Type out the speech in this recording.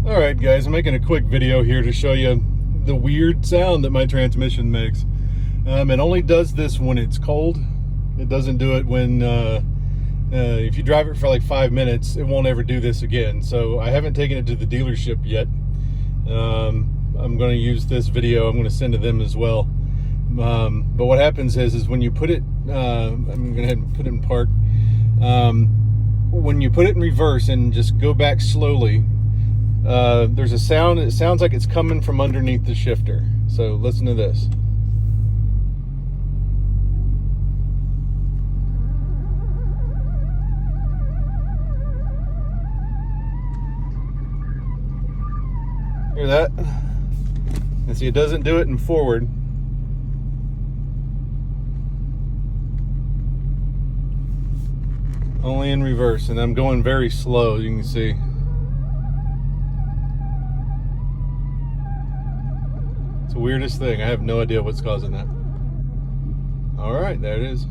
Alright guys, I'm making a quick video here to show you the weird sound that my transmission makes. It only does this when it's cold. It doesn't do it when, if you drive it for like 5 minutes, it won't ever do this again. So I haven't taken it to the dealership yet. I'm going to use this video, I'm going to send to them as well. But what happens is when you put it, I'm going to go ahead and put it in park. When you put it in reverse and just go back slowly, there's a sound. It sounds like it's coming from underneath the shifter. So listen to this. Hear that? And see, it doesn't do it in forward. Only in reverse, and I'm going very slow, you can see. It's the weirdest thing. I have no idea what's causing that. All right, there it is.